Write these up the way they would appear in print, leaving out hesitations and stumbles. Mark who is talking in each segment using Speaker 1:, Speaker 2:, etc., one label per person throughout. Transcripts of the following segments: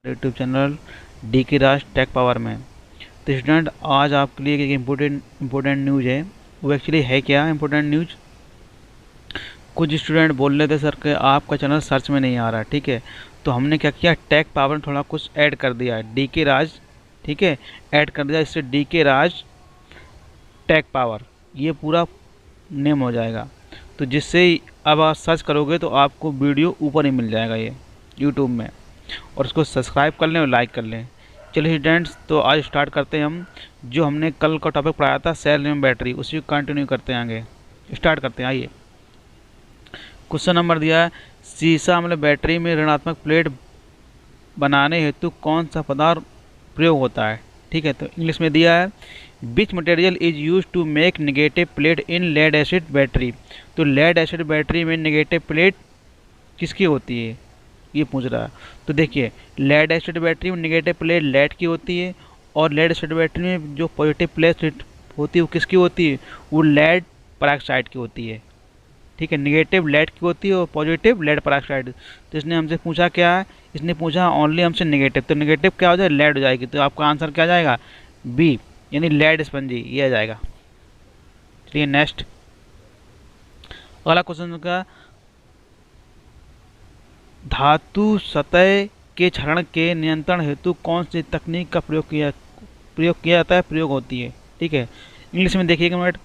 Speaker 1: YouTube channel D के राज take power में। तो स्टूडेंट, आज आपके लिए एक इम्पोर्टेंट न्यूज़ है। वो एक्चुअली है क्या इम्पोर्टेंट न्यूज़? कुछ स्टूडेंट बोल रहे थे सर कि आपका चैनल सर्च में नहीं आ रहा। ठीक है, तो हमने क्या किया, टेक पावर में थोड़ा कुछ ऐड कर दिया, डी के राज। ठीक है, ऐड कर दिया, इससे डी के राज टेक पावर ये पूरा नेम हो जाएगा। तो जिससे अब आप सर्च करोगे तो आपको वीडियो ऊपर ही मिल जाएगा ये यूट्यूब में, और उसको सब्सक्राइब कर लें और लाइक कर लें। चलिए स्टूडेंट्स, तो आज स्टार्ट करते हैं हम। जो हमने कल का टॉपिक पढ़ाया था सेल एवं बैटरी, उसी को कंटिन्यू करते हैं, आगे स्टार्ट करते हैं। आइए, क्वेश्चन नंबर दिया है, सीसा मतलब बैटरी में ऋणात्मक प्लेट बनाने हेतु कौन सा पदार्थ प्रयोग होता है। ठीक है, तो इंग्लिश में दिया है, which material is use to make negative plate in lead acid battery. तो लेड एसिड बैटरी में नेगेटिव प्लेट किसकी होती है, ये पूछ रहा है। तो देखिए, लेड एसिड बैटरी में नेगेटिव प्लेट लेड की होती है, और लेड एसिड बैटरी में जो पॉजिटिव प्लेट होती है वो किसकी होती है, वो लेड पेरोक्साइड की होती है। ठीक है, नेगेटिव लेड की होती है और पॉजिटिव लेड पेरोक्साइड। तो इसने हमसे पूछा क्या है, इसने पूछा ओनली हमसे नेगेटिव। तो नेगेटिव क्या हो जाए, लेड हो जाएगी। तो आपका आंसर क्या जाएगा, बी, यानी लेड स्पंजी, ये आ जाएगा। चलिए नेक्स्ट, अगला क्वेश्चन का, धातु सतह के क्षरण के नियंत्रण हेतु कौन सी तकनीक का प्रयोग किया जाता है, प्रयोग होती है। ठीक है, इंग्लिश में देखिएगा minute,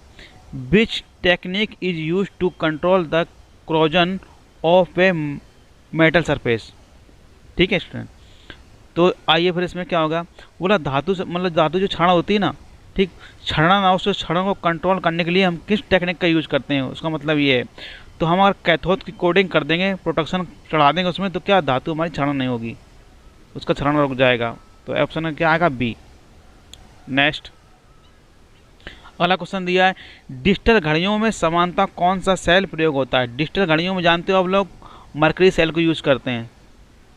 Speaker 1: which technique is use to control the corrosion of a metal surface. ठीक है स्टूडेंट, तो आइए फिर इसमें क्या होगा, बोला धातु से मतलब धातु जो क्षरण होती है ना, ठीक, क्षरण ना, उस क्षरण को कंट्रोल करने के लिए हम किस टेक्निक का यूज करते हैं, उसका मतलब ये है। तो हम अगर कैथोड की कोडिंग कर देंगे, प्रोटेक्शन चढ़ा देंगे उसमें, तो क्या धातु हमारी क्षरण नहीं होगी, उसका क्षरण रुक जाएगा। तो ऑप्शन में क्या आएगा, बी। नेक्स्ट, अगला क्वेश्चन दिया है, डिजिटल घड़ियों में समानता कौन सा सेल प्रयोग होता है। डिजिटल घड़ियों में जानते हो आप लोग मरकरी सेल को यूज करते हैं।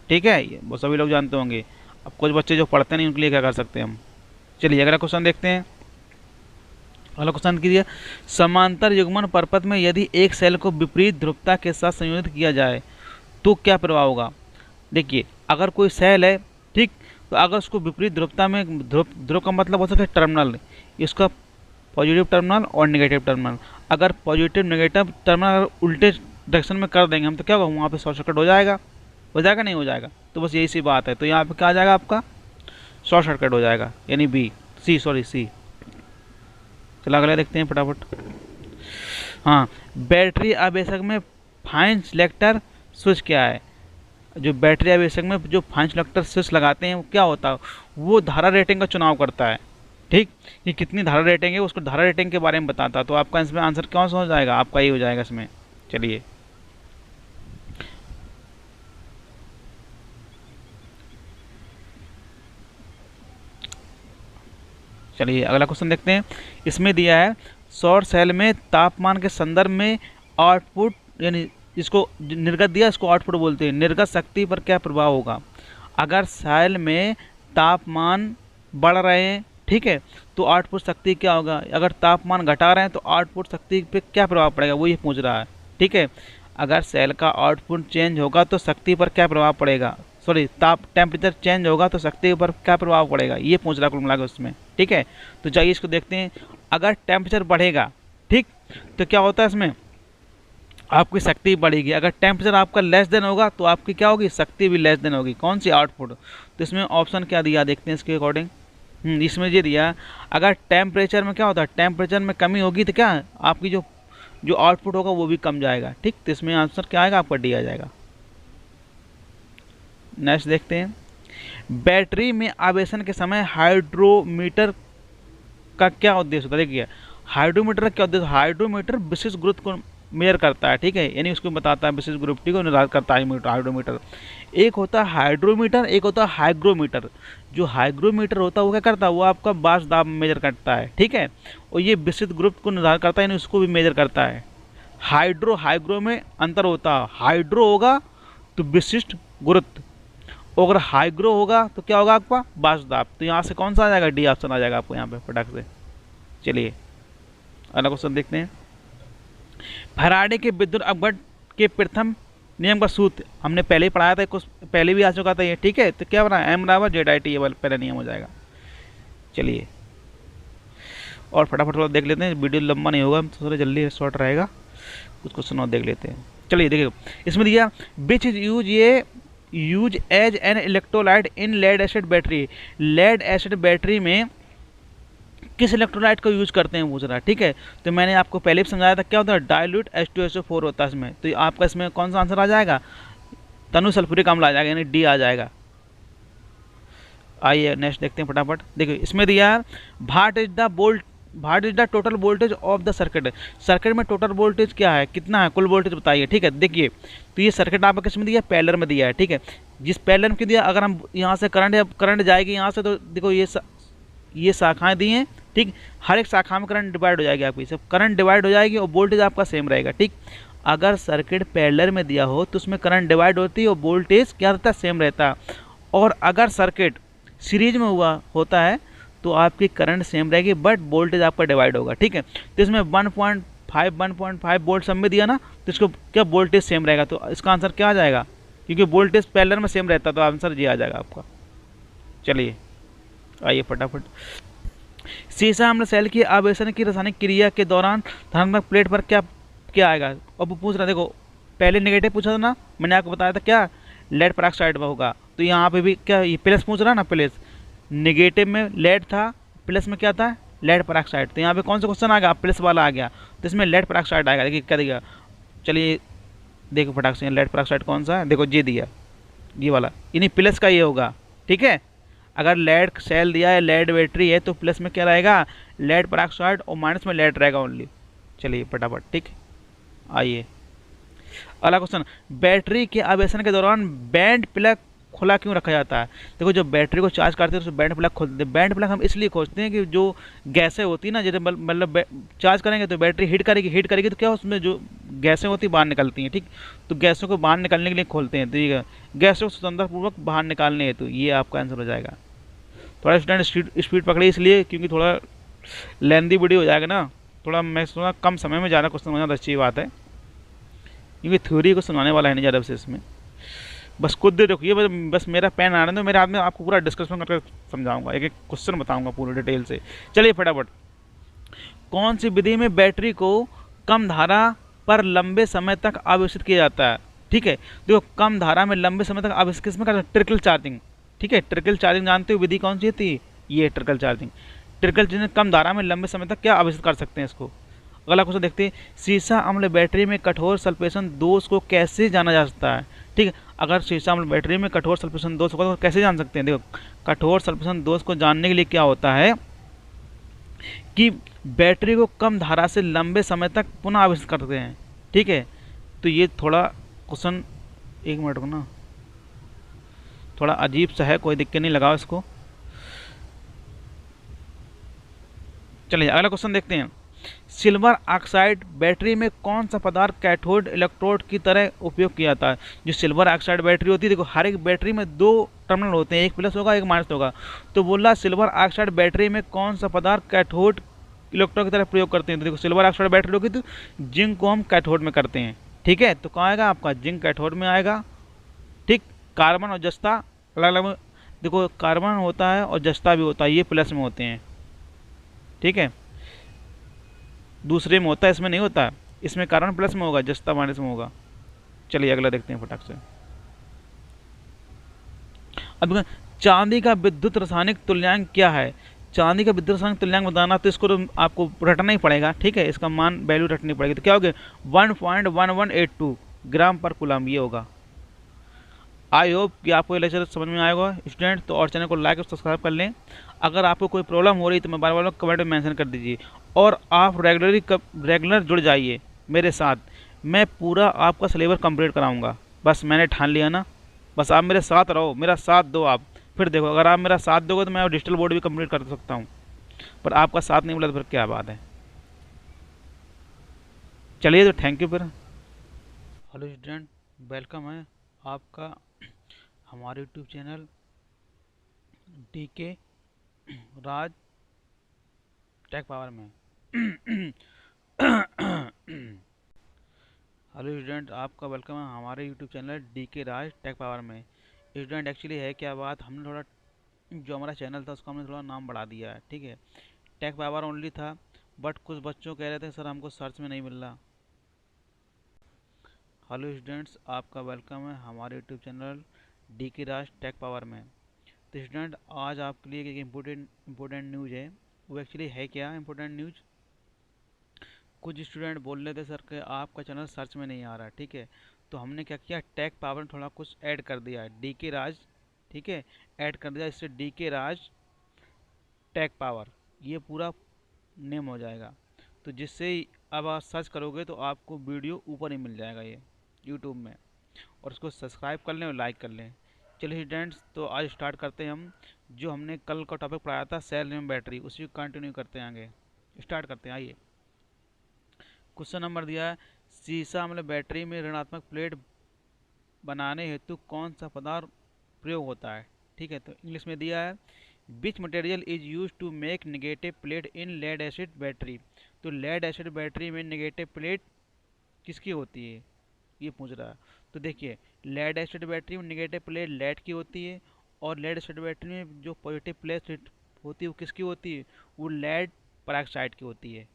Speaker 1: ठीक है, ये वो सभी लोग जानते होंगे। अब कुछ बच्चे जो पढ़ते नहीं उनके लिए क्या कर सकते हैं हम। चलिए अगला क्वेश्चन देखते हैं। अगला क्वेश्चन कीजिए, समांतर युग्मन परपथ में यदि एक सेल को विपरीत ध्रुवता के साथ संयोजित किया जाए तो क्या प्रभाव होगा। देखिए, अगर कोई सेल है, ठीक, तो अगर उसको विपरीत ध्रुवता में, ध्रुव का मतलब हो सकता है टर्मिनल, इसका पॉजिटिव टर्मिनल और नेगेटिव टर्मिनल, अगर पॉजिटिव नेगेटिव टर्मिनल अगर उल्टे डायरेक्शन में कर देंगे हम, तो क्या होगा, वहाँ पे शॉर्ट सर्किट हो जाएगा, नहीं हो जाएगा। तो बस यही सी बात है। तो यहाँ पे क्या आ जाएगा, आपका शॉर्ट सर्किट हो जाएगा, यानी बी, सी। चला अगला देखते हैं फटाफट। हाँ, बैटरी आवेशक में फाइन सिलेक्टर स्विच क्या है। जो बैटरी आवेशक में जो फाइन सिलेक्टर स्विच लगाते हैं वो क्या होता है, वो धारा रेटिंग का चुनाव करता है। ठीक, ये कितनी धारा रेटिंग है उसको धारा रेटिंग के बारे में बताता है। तो आपका इसमें आंसर कौन सा हो जाएगा, आपका ये हो जाएगा इसमें। चलिए अगला क्वेश्चन देखते हैं। इसमें दिया है, सौर सेल में तापमान के संदर्भ में आउटपुट, यानी इसको निर्गत दिया, इसको आउटपुट बोलते हैं, निर्गत शक्ति पर क्या प्रभाव होगा। अगर सेल में तापमान बढ़ रहे हैं, ठीक है, तो आउटपुट शक्ति क्या होगा। अगर तापमान घटा रहे हैं तो आउटपुट शक्ति पे क्या प्रभाव पड़ेगा, वो ये पूछ रहा है। ठीक है, अगर सेल का आउटपुट चेंज होगा तो शक्ति पर क्या प्रभाव पड़ेगा, सॉरी, टेम्परेचर चेंज होगा तो शक्ति पर क्या प्रभाव पड़ेगा, ये पूछ रहा है कुल मिला के उसमें। ठीक है, तो जाइए इसको देखते हैं। अगर टेम्परेचर बढ़ेगा, ठीक, तो क्या होता है इसमें, आपकी शक्ति बढ़ेगी। अगर टेम्परेचर आपका लेस देन होगा तो आपकी क्या होगी, शक्ति भी लेस देन होगी। कौन सी, आउटपुट। तो इसमें ऑप्शन क्या दिया, देखते हैं इसके अकॉर्डिंग। इसमें ये दिया, अगर टेम्परेचर में क्या होता है, टेम्परेचर में कमी होगी तो क्या आपकी जो आउटपुट होगा वो भी कम जाएगा। ठीक, तो इसमें आंसर क्या आएगा, आपका डी आ जाएगा। नेक्स्ट देखते हैं, बैटरी में आवेशन के समय हाइड्रोमीटर का क्या उद्देश्य होता है। देखिए, हाइड्रोमीटर का क्या उद्देश्य, हाइड्रोमीटर विशिष्ट गुरुत्व को मेजर करता है। ठीक है, यानी उसको बताता है, विशिष्ट गुरुत्व को निर्धारित करता है हाइड्रोमीटर। एक होता है हाइड्रोमीटर, एक होता है हाइग्रोमीटर। जो हाइग्रोमीटर होता है वो क्या करता है, वो आपका वाष्प दाब मेजर करता है। ठीक है, और ये विशिष्ट गुरुत्व को निर्धारित करता है, यानी उसको भी मेजर करता है। हाइग्रो में अंतर होता है, हाइड्रो होगा तो विशिष्ट गुरुत्व, अगर हाइग्रो होगा तो क्या होगा, आपका वाष्प दाब। तो यहाँ से कौन सा आ जाएगा, डी ऑप्शन आ जाएगा आपको यहाँ पे फटाक से। चलिए अगला क्वेश्चन देखते हैं। फैराडे के विद्युत अपघट के प्रथम नियम का सूत्र हमने पहले ही पढ़ाया था, कुछ पहले भी आ चुका था ये, ठीक है। तो क्या बना, एम बराबर जेड आई टी, ये पहला नियम हो जाएगा। चलिए और फटाफट थोड़ा देख लेते हैं, वीडियो लंबा नहीं होगा, थोड़ा जल्दी शॉर्ट रहेगा। कुछ क्वेश्चन और देख लेते हैं। चलिए देखिए, इसमें दिया which is use as an electrolyte in lead acid battery. Lead acid battery में किस इलेक्ट्रोलाइट को यूज करते हैं पूछ रहा है, ठीक है। तो मैंने आपको पहले भी समझाया था, क्या होता है, डाइल्यूट H2SO4 होता है इसमें। तो आपका इसमें कौन सा आंसर आ जाएगा, तनु सल्फ्यूरिक अम्ल आ जाएगा, यानी डी आ जाएगा। आइए नेक्स्ट देखते हैं फटाफट। देखिए इसमें दिया what is the total voltage of the circuit. Circuit में टोटल वोल्टेज क्या है, कितना है, कुल वोल्टेज बताइए, ठीक है। देखिए तो ये सर्किट आपको किस में दिया, पैरेलल में दिया है, ठीक है। जिस पैरेलल में दिया, अगर हम यहाँ से करंट जाएगी यहाँ से, तो देखो ये शाखाएं दी हैं, ठीक। हर एक शाखा में करंट डिवाइड हो जाएगी, आपकी सब करंट डिवाइड हो जाएगी और वोल्टेज आपका सेम रहेगा, ठीक। अगर सर्किट पैरेलल में दिया हो तो उसमें करंट डिवाइड होती है और वोल्टेज क्या रहता है, सेम रहता है। और अगर सर्किट सीरीज में होता है तो आपकी करंट सेम रहेगी बट वोल्टेज आपका डिवाइड होगा, ठीक है। तो इसमें 1.5 वोल्ट सब में दिया ना, तो इसको क्या वोल्टेज सेम रहेगा, तो इसका आंसर क्या आ जाएगा, क्योंकि वोल्टेज पैरेलल में सेम रहता है, तो आंसर ये आ जाएगा आपका। चलिए आइए फटाफट। सीसा अम्ल सेल की आवेशन की रासायनिक क्रिया के दौरान धनात्मक प्लेट पर क्या क्या आएगा। अब वो पूछ रहा, देखो पहले नेगेटिव पूछा था ना, मैंने आपको बताया था क्या, लेड पेरोक्साइड में होगा। तो यहाँ पे भी क्या ये प्लस पूछ रहा ना, प्लस, नेगेटिव में लेड था, प्लस में क्या था, लेड पेरोक्साइड। तो यहाँ पे कौन सा क्वेश्चन आ गया, प्लस वाला आ गया, तो इसमें लेड पेरोक्साइड आएगा। देखिए क्या दिया, चलिए देखो फटाक से, लेड पेरोक्साइड कौन सा है, देखो ये दिया, ये वाला, यानी प्लस का ये होगा, ठीक है। अगर लेड सेल दिया है, लेड बैटरी है, तो प्लस में क्या रहेगा, लेड पेरोक्साइड, और माइनस में लेड रहेगा ओनली। चलिए फटाफट, ठीक। आइए अगला क्वेश्चन, बैटरी के आवेशन के दौरान बैंड प्लग खुला क्यों रखा जाता है। देखो जब बैटरी को चार्ज करते हैं तो बैंड प्लग खोलते हैं। बैंड प्लग हम इसलिए खोजते हैं कि जो गैसें होती है ना, जैसे मतलब चार्ज करेंगे तो बैटरी हीट करेगी तो क्या उसमें जो गैसें होती बाहर निकलती हैं, ठीक। तो गैसों को बाहर निकलने के लिए खोलते हैं, तो ये गैसों को स्वतंत्रपूर्वक बाहर निकालने हेतु, ये आपका आंसर हो जाएगा। थोड़ा स्टूडेंट स्पीड पकड़े इसलिए क्योंकि थोड़ा लेंदी वीडियो हो जाएगा ना, थोड़ा मैं थोड़ा कम समय में ज़्यादा क्वेश्चन समझना अच्छी बात है, क्योंकि थ्योरी को सुनाने वाला है नहीं ज़्यादा विशेष में। बस खुद दे रखिए, बस मेरा पेन आ रहा है, मेरे हाथ में आपको पूरा डिस्कशन करके समझाऊंगा, एक एक क्वेश्चन बताऊंगा पूरे डिटेल से। चलिए फटाफट, कौन सी विधि में बैटरी को कम धारा पर लंबे समय तक आवेशित किया जाता है, ठीक है। देखो कम धारा में लंबे समय तक आवेशित किसमें करते हैं, ट्रिकल चार्जिंग, ठीक है। ट्रिकल चार्जिंग जानते हो विधि कौन सी थी, ये ट्रिकल चार्जिंग। ट्रिकल चार्जिंग कम धारा में लंबे समय तक क्या आवेशित कर सकते हैं इसको। अगला क्वेश्चन देखते हैं, सीसा अम्ल बैटरी में कठोर सल्फेशन दोष को कैसे जाना जा सकता है, ठीक है। अगर सीसा अम्ल बैटरी में कठोर सल्फेशन दोष होगा तो कैसे जान सकते हैं। देखो कठोर सल्फेशन दोष को जानने के लिए क्या होता है कि बैटरी को कम धारा से लंबे समय तक पुनः आवेशित करते हैं, ठीक है। तो ये थोड़ा क्वेश्चन, एक मिनट को ना, थोड़ा अजीब सा है, कोई दिक्कत नहीं, लगाओ इसको। चलिए अगला क्वेश्चन देखते हैं, सिल्वर ऑक्साइड बैटरी में कौन सा पदार्थ कैथोड इलेक्ट्रोड की तरह उपयोग किया जाता है। जो सिल्वर ऑक्साइड बैटरी होती है, देखो हर एक बैटरी में दो टर्मिनल होते हैं, एक प्लस होगा एक माइनस होगा। तो बोला सिल्वर ऑक्साइड बैटरी में कौन सा पदार्थ कैथोड इलेक्ट्रोड की तरह प्रयोग करते हैं। तो देखो सिल्वर ऑक्साइड बैटरी होगी तो जिंक को हम कैथोड में करते हैं, ठीक है। तो कहाँ आएगा आपका, जिंक कैथोड में आएगा, ठीक। कार्बन और जस्ता अलग अलग, देखो कार्बन होता है और जस्ता भी होता है, ये प्लस में होते हैं, ठीक है। दूसरे में होता है, इसमें नहीं होता, इसमें कार्बन प्लस में होगा, जस्ता माइनस में होगा। चलिए अगला देखते हैं फटाक से। अब चांदी का विद्युत रासायनिक तुल्यांक क्या है। चांदी का विद्युत रासायनिक तुल्यांक बताना, तो इसको तो आपको रटना ही पड़ेगा, ठीक है। इसका मान वैल्यू रटनी पड़ेगी, तो क्या हो गया 1.1182 ग्राम पर कूलम, ये होगा। आई होप कि आपको ये लेक्चर समझ में आएगा स्टूडेंट। तो और चैनल को लाइक और सब्सक्राइब कर लें। अगर आपको कोई प्रॉब्लम हो रही तो मैं बार बार कमेंट में मेंशन कर दीजिए, और आप रेगुलर जुड़ जाइए मेरे साथ। मैं पूरा आपका सिलेबस कंप्लीट कराऊंगा, बस मैंने ठान लिया ना, बस आप मेरे साथ रहो, मेरा साथ दो आप। फिर देखो अगर आप मेरा साथ दोगे तो मैं डिजिटल बोर्ड भी कंप्लीट कर सकता हूँ, पर आपका साथ नहीं मिला तो फिर क्या बात है। चलिए तो थैंक यू फिर। हेलो स्टूडेंट, वेलकम है आपका हमारे यूट्यूब चैनल DK राज टेक पावर में। हेलो स्टूडेंट, आपका वेलकम है हमारे यूट्यूब चैनल डी के राज टेक पावर में। स्टूडेंट एक्चुअली है क्या बात, हमने थोड़ा जो हमारा चैनल था उसका हमने थोड़ा नाम बढ़ा दिया है। ठीक है, टेक पावर ओनली था, बट कुछ बच्चों कह रहे थे सर हमको सर्च में नहीं मिल रहा। हेलो स्टूडेंट्स, आपका वेलकम है हमारे यूट्यूब चैनल डी के राज टेक पावर में। तो स्टूडेंट आज आपके लिए एक इम्पोर्टेंट न्यूज़ है। वो एक्चुअली है क्या इम्पोर्टेंट न्यूज़, कुछ स्टूडेंट बोल रहे थे सर कि आपका चैनल सर्च में नहीं आ रहा। ठीक है, तो हमने क्या किया, टैग पावर में थोड़ा कुछ ऐड कर दिया, डी के राज। ठीक है, ऐड कर दिया, इससे डी के राज टैग पावर ये पूरा नेम हो जाएगा। तो जिससे अब आप सर्च करोगे तो आपको वीडियो ऊपर ही मिल जाएगा ये यूट्यूब में, और उसको सब्सक्राइब कर लें और लाइक कर लें। चलिए स्टूडेंट्स, तो आज स्टार्ट करते हैं हम। जो हमने कल का टॉपिक पढ़ाया था सेल में बैटरी, उसी को कंटिन्यू करते हैं, आगे स्टार्ट करते हैं। आइए, क्वेश्चन नंबर दिया है, सीसा मतलब बैटरी में ऋणात्मक प्लेट बनाने हेतु कौन सा पदार्थ प्रयोग होता है। ठीक है, तो इंग्लिश में दिया है, which material is use to make negative plate in lead acid battery. तो लेड एसिड बैटरी में नेगेटिव प्लेट किसकी होती है, ये पूछ रहा है। तो देखिए, लेड एसिड बैटरी में नेगेटिव प्लेट लेड की होती है, और लेड एसिड बैटरी में जो पॉजिटिव प्लेट होती है वो किसकी होती है, वो लेड पेरोक्साइड की होती है।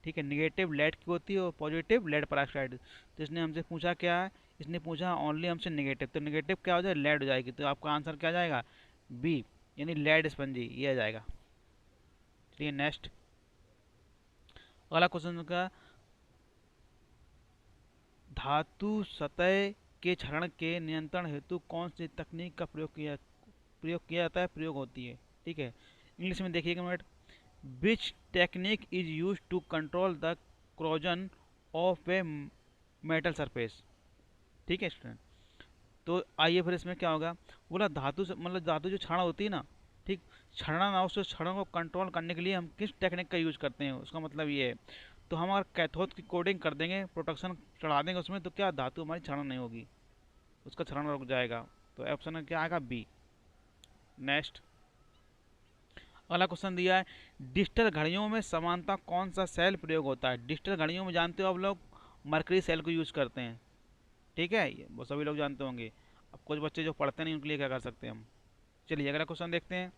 Speaker 1: ठीक है, निगेटिव लेड की होती है और पॉजिटिव लेड पेरोक्साइड। तो इसने हमसे पूछा क्या है, इसने पूछा ओनली हमसे निगेटिव, तो निगेटिव क्या हो जाए, लेड हो जाएगी। तो आपका आंसर क्या जाएगा, बी, यानी लेड स्पंजी, ये आ जाएगा। चलिए नेक्स्ट, अगला क्वेश्चन का, धातु सतह के क्षरण के नियंत्रण हेतु कौन सी तकनीक का प्रयोग किया जाता है, प्रयोग होती है। ठीक है, इंग्लिश में देखिएगा minute, which technique is use to control the corrosion of a metal surface. ठीक है स्टूडेंट, तो आइए फिर इसमें क्या होगा, बोला धातु से मतलब धातु जो क्षरण होती है ना, ठीक, क्षरण ना, उस क्षणों को कंट्रोल करने के लिए हम किस टेक्निक का यूज करते हैं, उसका मतलब ये है। तो हम अगर कैथोड की कोडिंग कर देंगे, प्रोटेक्शन चढ़ा देंगे उसमें, तो क्या धातु हमारी क्षरण नहीं होगी, उसका क्षरण रुक जाएगा। तो ऑप्शन में क्या आएगा, बी। नेक्स्ट, अगला क्वेश्चन दिया है, डिजिटल घड़ियों में समानता कौन सा सेल प्रयोग होता है। डिजिटल घड़ियों में जानते हो आप लोग मरकरी सेल को यूज करते हैं। ठीक है, ये वो सभी लोग जानते होंगे। अब कुछ बच्चे जो पढ़ते नहीं उनके लिए क्या कर सकते हैं हम। चलिए अगला क्वेश्चन देखते हैं।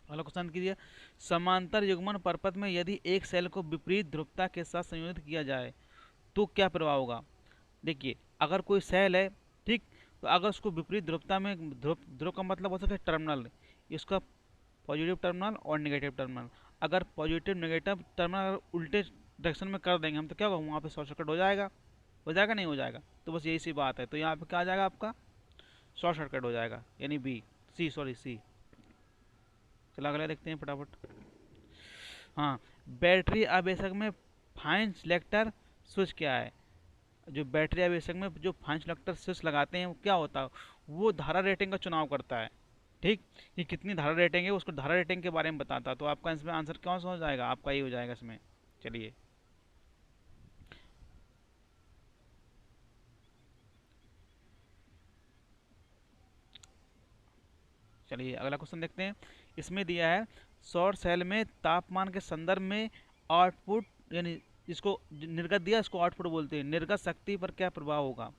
Speaker 1: अगला क्वेश्चन कीजिए, समांतर युग्मन परपथ में यदि एक सेल को विपरीत ध्रुवता के साथ संयोजित किया जाए तो क्या प्रभाव होगा। देखिए, अगर कोई सेल है, ठीक, तो अगर उसको विपरीत ध्रुवता में, ध्रुव का मतलब हो सकता है टर्मिनल, इसका पॉजिटिव टर्मिनल और नेगेटिव टर्मिनल, अगर पॉजिटिव नेगेटिव टर्मिनल उल्टे डायरेक्शन में कर देंगे हम, तो क्या होगा, वहाँ पे शॉर्ट सर्किट हो जाएगा नहीं हो जाएगा। तो बस यही सी बात है, तो यहाँ पे क्या आ जाएगा आपका, शॉर्ट सर्किट हो जाएगा, यानी बी, सी। चला अगला देखते हैं फटाफट। हाँ, बैटरी आवेशक में फाइन सिलेक्टर स्विच क्या है। जो बैटरी आवेशक में जो फाइन सिलेक्टर स्विच लगाते हैं वो क्या होता है, वो धारा रेटिंग का चुनाव करता है। ठीक, ये कितनी धारा रेटिंग है उसको धारा रेटिंग के बारे में बताता है। तो आपका इसमें आंसर कौन सा हो जाएगा, आपका ये हो जाएगा इसमें। चलिए चलिए अगला क्वेश्चन देखते हैं। इसमें दिया है, सौर सेल में तापमान के संदर्भ में आउटपुट, यानी इसको निर्गत दिया, इसको आउटपुट बोलते हैं, निर्गत शक्ति पर क्या प्रभाव होगा।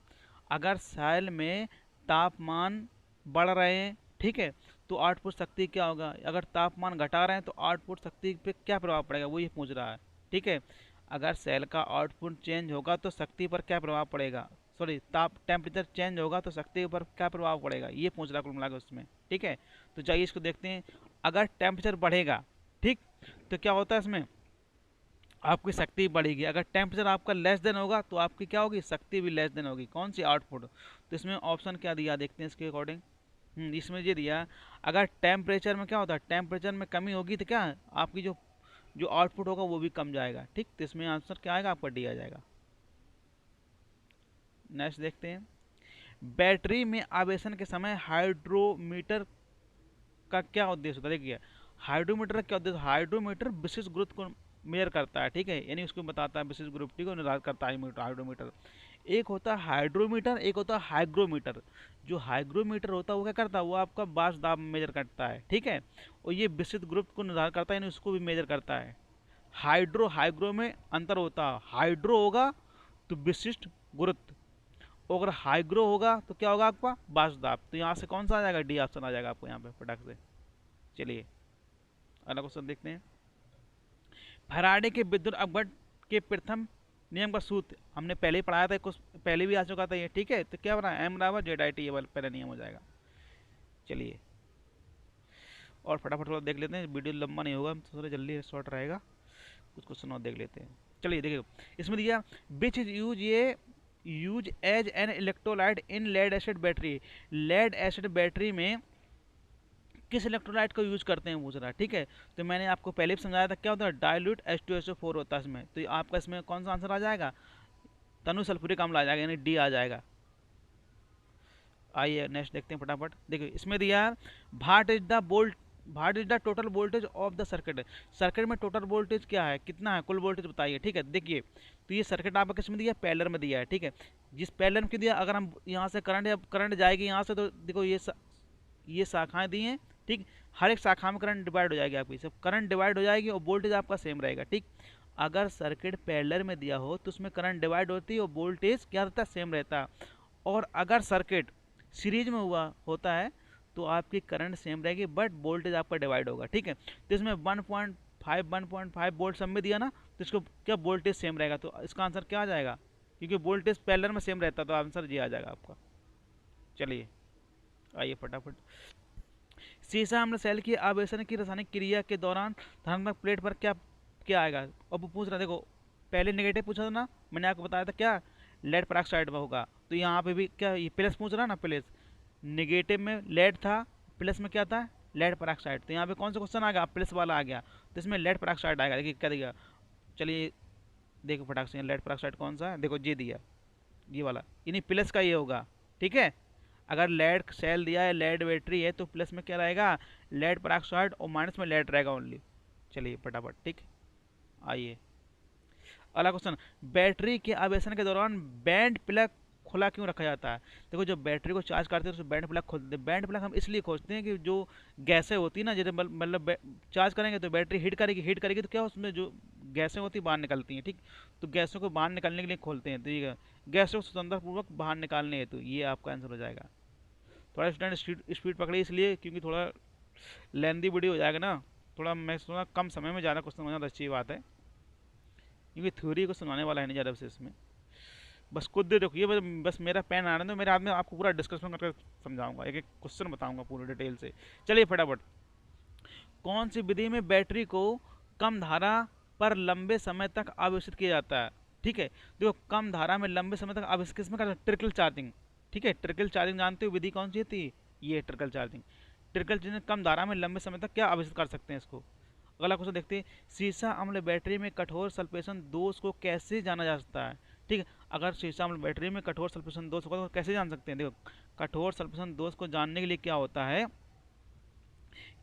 Speaker 1: अगर सेल में तापमान बढ़ रहे हैं, ठीक है, तो आउटपुट शक्ति क्या होगा, अगर तापमान घटा रहे हैं तो आउटपुट शक्ति पे क्या प्रभाव पड़ेगा, वो ये पूछ रहा है। ठीक है, अगर सेल का आउटपुट चेंज होगा तो शक्ति पर क्या प्रभाव पड़ेगा, सॉरी टेम्परेचर चेंज होगा तो शक्ति पर क्या प्रभाव पड़ेगा, ये पूछ रहा कुल मिला के उसमें। ठीक है, तो चाहिए इसको देखते हैं। अगर टेम्परेचर बढ़ेगा, ठीक, तो क्या होता है इसमें, आपकी शक्ति बढ़ेगी। अगर टेम्परेचर आपका लेस देन होगा तो आपकी क्या होगी, शक्ति भी लेस देन होगी। कौन सी, आउटपुट। तो इसमें ऑप्शन क्या दिया देखते हैं इसके अकॉर्डिंग। इसमें ये दिया, अगर टेम्परेचर में क्या होता है, टेम्परेचर में कमी होगी तो क्या आपकी जो जो आउटपुट होगा वो भी कम जाएगा। ठीक, तो इसमें आंसर क्या आएगा, आपका डी आ जाएगा। नेक्स्ट देखते हैं, बैटरी में आवेशन के समय हाइड्रोमीटर का क्या उद्देश्य होता है। देखिए, हाइड्रोमीटर का क्या उद्देश्य, हाइड्रोमीटर विशिष्ट गुरुत्व को मेजर करता है। ठीक है, यानी उसको बताता है, विशिष्ट गुरुत्व को निर्धारित करता है हाइड्रोमीटर। एक होता है हाइड्रोमीटर, एक होता है हाइग्रोमीटर। जो हाइग्रोमीटर होता है वो क्या करता है, वो आपका बाष्प दाब मेजर करता है। ठीक है, और ये विशिष्ट गुरुत्व को निर्धारित करता है, यानी उसको भी मेजर करता है। हाइड्रो हाइग्रो में अंतर होता है, हाइड्रो होगा तो विशिष्ट गुरुत्व। और अगर हाइग्रो होगा तो क्या होगा आपका वाष्पदाब। तो यहाँ से कौन सा आ जाएगा, डी ऑप्शन आ जाएगा आपको यहाँ पे फटाक से। चलिए अगला क्वेश्चन देखते हैं। फैराडे के विद्युत अपघट के प्रथम नियम का सूत्र हमने पहले ही पढ़ाया था, कुछ पहले भी आ चुका था ये, ठीक है। तो क्या बना, एम बराबर जेड आई टी, ये पहला नियम हो जाएगा। चलिए और फटाफट थोड़ा देख लेते हैं, वीडियो लंबा नहीं होगा, थोड़ा जल्दी शॉर्ट रहेगा। कुछ क्वेश्चन और देख लेते हैं। चलिए देखिए, इसमें दिया which is use as an electrolyte in lead acid battery. Lead acid battery में किस इलेक्ट्रोलाइट को यूज करते हैं पूछ रहा है, ठीक है। तो मैंने आपको पहले भी समझाया था, क्या होता है, डाइल्यूट H2SO4 होता है इसमें। तो आपका इसमें कौन सा आंसर आ जाएगा, तनु सल्फ्यूरिक अम्ल आ जाएगा, यानी डी आ जाएगा। आइए नेक्स्ट देखते हैं फटाफट। देखिए इसमें दिया what is the total voltage of the circuit. Circuit में टोटल वोल्टेज क्या है, कितना है, कुल वोल्टेज बताइए, ठीक है। देखिए तो ये सर्किट आपका किस में दिया, पैरेलल में दिया है, ठीक है। जिस पैरेलल में दिया, अगर हम यहाँ से करंट जाएगी यहाँ से, तो देखो ये शाखाएं दी हैं, ठीक। हर एक शाखा में करंट डिवाइड हो जाएगी आपकी, सब करंट डिवाइड हो जाएगी और वोल्टेज आपका सेम रहेगा, ठीक। अगर सर्किट पैरेलल में दिया हो तो उसमें करंट डिवाइड होती है और वोल्टेज क्या रहता है, सेम रहता है। और अगर सर्किट सीरीज में होता है तो आपकी करंट सेम रहेगी बट वोल्टेज आपका डिवाइड होगा, ठीक है। तो इसमें 1.5 वोल्ट सब में दिया ना, तो इसको क्या वोल्टेज सेम रहेगा, तो इसका आंसर क्या आ जाएगा, क्योंकि वोल्टेज पैरेलल में सेम रहता है, तो आंसर जी आ जाएगा आपका। चलिए आइए फटाफट। सीसा अम्ल सेल की आवेशन की रासायनिक क्रिया के दौरान धनात्मक प्लेट पर क्या क्या आएगा। अब वो पूछ रहा, देखो पहले नेगेटिव पूछा था ना, मैंने आपको बताया था क्या लेड पेरोक्साइड में होगा। तो यहाँ पे भी क्या ये प्लस पूछ रहा ना, प्लस, नेगेटिव में लेड था, प्लस में क्या था, लेड पेरोक्साइड। तो यहाँ पे कौन सा क्वेश्चन आ गया, प्लस वाला आ गया, तो इसमें लेड पेरोक्साइड आएगा। देखिए क्या दिया, चलिए देखो फटाक से, लेड पेरोक्साइड कौन सा है, देखो जी दिया, ये वाला, यानी प्लस का ये होगा, ठीक है। अगर लेड सेल दिया है, लेड बैटरी है, तो प्लस में क्या रहेगा, लेड पेरोक्साइड, और माइनस में लेड रहेगा ओनली। चलिए फटाफट, ठीक। आइए अगला क्वेश्चन, बैटरी के आवेशन के दौरान बैंड प्लग खुला क्यों रखा जाता है। देखो जब बैटरी को चार्ज करते हैं तो बैंड प्लग खोलते हैं। बैंड प्लग हम इसलिए खोजते हैं कि जो गैसें होती है ना, जैसे मतलब चार्ज करेंगे तो बैटरी हीट करेगी तो क्या उसमें जो गैसें होती है बाहर निकलती हैं, ठीक। तो गैसों को बाहर निकलने के लिए खोलते हैं, तो ये गैसों को स्वतंत्रपूर्वक बाहर निकालने हेतु, ये आपका आंसर हो जाएगा। थोड़ा स्टूडेंट स्पीड पकड़े इसलिए क्योंकि थोड़ा लेंदी वीडियो हो जाएगा ना, थोड़ा मैं थोड़ा कम समय में ज़्यादा क्वेश्चन होना तो अच्छी बात है, क्योंकि थ्योरी को सुनाने वाला है नहीं ज़्यादा विशेष में। बस खुद दे रखिए, बस मेरा पेन आ रहा है, मेरे हाथ में आपको पूरा डिस्कशन करके समझाऊंगा, एक एक क्वेश्चन बताऊंगा पूरे डिटेल से। चलिए फटाफट, कौन सी विधि में बैटरी को कम धारा पर लंबे समय तक आवेशित किया जाता है, ठीक है। देखो कम धारा में लंबे समय तक आवेशित किसमें करते हैं, ट्रिकल चार्जिंग, ठीक है। ट्रिकल चार्जिंग जानते हो विधि कौन सी थी, ये ट्रिकल चार्जिंग। ट्रिकल चार्जिंग कम धारा में लंबे समय तक क्या आवेशित कर सकते हैं इसको। अगला क्वेश्चन देखते हैं, सीसा अम्ल बैटरी में कठोर सल्फेशन दोष को कैसे जाना जा सकता है, ठीक है। अगर सीसा अम्ल बैटरी में कठोर सल्फेशन दोष होगा तो कैसे जान सकते हैं। देखो कठोर सल्फेशन दोष को जानने के लिए क्या होता है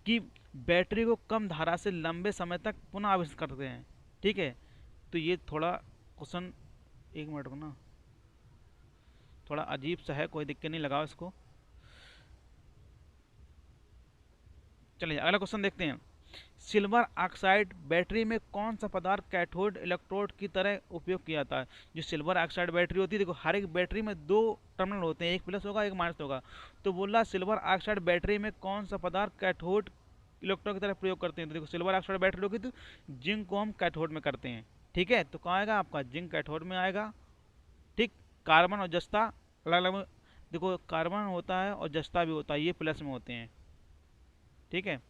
Speaker 1: कि बैटरी को कम धारा से लंबे समय तक पुनः आवेशित करते हैं, ठीक है। तो ये थोड़ा क्वेश्चन, एक मिनट को ना, थोड़ा अजीब सा है, कोई दिक्कत नहीं, लगाओ इसको। चलिए अगला क्वेश्चन देखते हैं, सिल्वर ऑक्साइड बैटरी में कौन सा पदार्थ कैथोड इलेक्ट्रोड की तरह उपयोग किया जाता है। जो सिल्वर ऑक्साइड बैटरी होती है, देखो हर एक बैटरी में दो टर्मिनल होते हैं, एक प्लस होगा एक माइनस होगा। तो बोला सिल्वर ऑक्साइड बैटरी में कौन सा पदार्थ कैथोड इलेक्ट्रोड की तरह प्रयोग करते हैं। तो देखो सिल्वर ऑक्साइड बैटरी होगी तो जिंक को हम कैथोड में करते हैं, ठीक है। तो कहाँ आएगा आपका, जिंक कैथोड में आएगा, ठीक। कार्बन और जस्ता अलग अलग, देखो कार्बन होता है और जस्ता भी होता है, ये प्लस में होते हैं, ठीक है।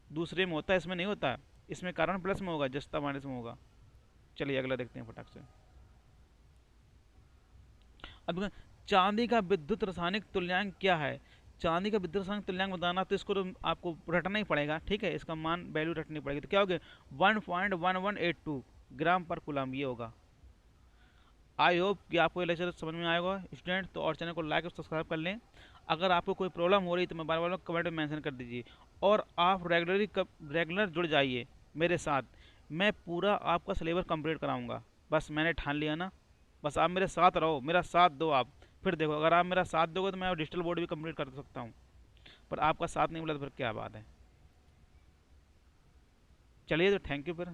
Speaker 1: दूसरे में होता है, इसमें नहीं होता, इसमें कार्बन प्लस में होगा, जस्ता माइनस में होगा। चलिए अगला देखते हैं फटाक से। अब चांदी का विद्युत रासायनिक तुल्यांक क्या है। चांदी का विद्युत रासायनिक तुल्यांक बताना तो इसको तो आपको रटना ही पड़ेगा, ठीक है। इसका मान वैल्यू रटनी पड़ेगी, तो क्या हो गया 1.1182 ग्राम पर कूलम, ये होगा। आई होप कि आपको ये लेक्चर समझ में आएगा स्टूडेंट। तो और चैनल को लाइक और सब्सक्राइब कर लें। अगर आपको कोई प्रॉब्लम हो रही तो मैं बार बार कमेंट में मेंशन कर दीजिए। और आप रेगुलर जुड़ जाइए मेरे साथ, मैं पूरा आपका सिलेबस कंप्लीट कराऊंगा। बस मैंने ठान लिया ना, बस आप मेरे साथ रहो, मेरा साथ दो आप। फिर देखो अगर आप मेरा साथ दोगे तो मैं डिजिटल बोर्ड भी कंप्लीट कर सकता हूँ, पर आपका साथ नहीं मिला तो फिर क्या बात है। चलिए तो थैंक यू फिर।